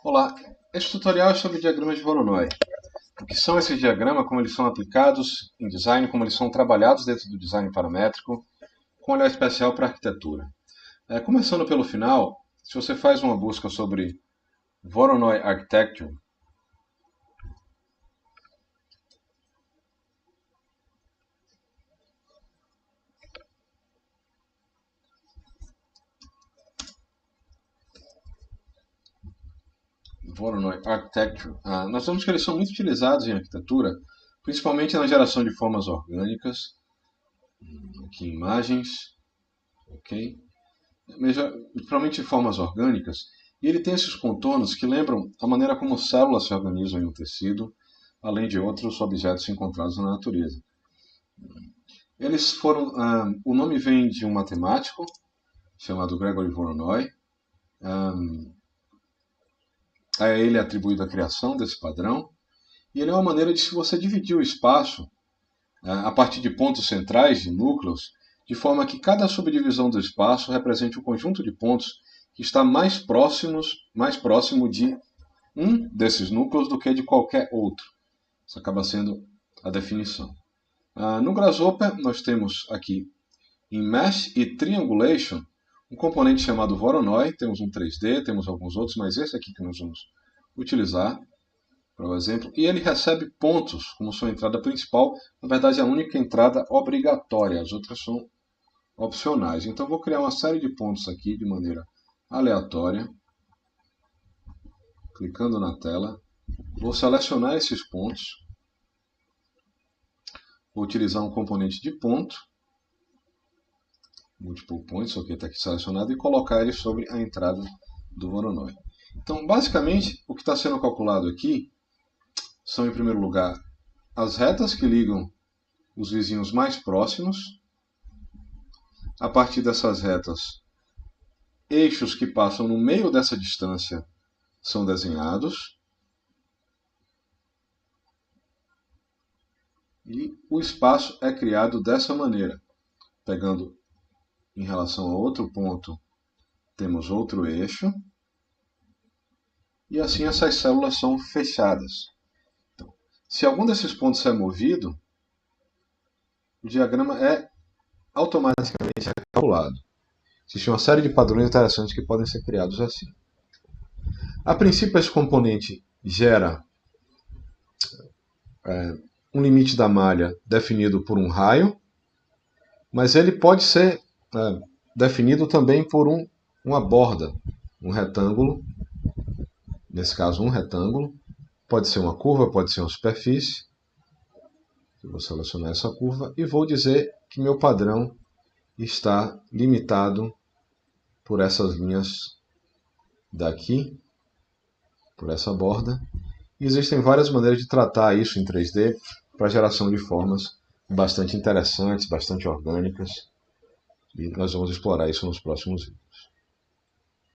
Olá, este tutorial é sobre diagramas de Voronoi. O que são esses diagramas, como eles são aplicados em design, como eles são trabalhados dentro do design paramétrico, com olhar especial para a arquitetura. Começando pelo final, se você faz uma busca sobre Voronoi Architecture, nós vemos que eles são muito utilizados em arquitetura, principalmente na geração de formas orgânicas, aqui imagens, ok? Principalmente formas orgânicas, e ele tem esses contornos que lembram a maneira como células se organizam em um tecido, além de outros objetos encontrados na natureza. O nome vem de um matemático chamado Gregory Voronoi. A ele é atribuída a criação desse padrão, e ele é uma maneira de se você dividir o espaço a partir de pontos centrais, de núcleos, de forma que cada subdivisão do espaço represente um conjunto de pontos que está mais próximo de um desses núcleos do que de qualquer outro. Isso acaba sendo a definição. No Grasshopper, nós temos aqui em Mesh e Triangulation um componente chamado Voronoi. Temos um 3D, temos alguns outros, mas esse aqui que nós vamos utilizar para o exemplo, e ele recebe pontos como sua entrada principal, na verdade a única entrada obrigatória, as outras são opcionais. Então vou criar uma série de pontos aqui de maneira aleatória, clicando na tela, vou selecionar esses pontos, vou utilizar um componente de ponto, multiple points, ok, está aqui selecionado, e colocar ele sobre a entrada do Voronoi. Então basicamente o que está sendo calculado aqui são, em primeiro lugar, as retas que ligam os vizinhos mais próximos. A partir dessas retas, eixos que passam no meio dessa distância são desenhados. E o espaço é criado dessa maneira. Pegando em relação a outro ponto, temos outro eixo. E assim essas células são fechadas. Se algum desses pontos é movido, o diagrama é automaticamente calculado. Existe uma série de padrões interessantes que podem ser criados assim. A princípio, esse componente gera um limite da malha definido por um raio, mas ele pode ser definido também por uma borda, um retângulo, nesse caso um retângulo. Pode ser uma curva, pode ser uma superfície. Eu vou selecionar essa curva e vou dizer que meu padrão está limitado por essas linhas daqui, por essa borda. E existem várias maneiras de tratar isso em 3D para geração de formas bastante interessantes, bastante orgânicas. E nós vamos explorar isso nos próximos vídeos.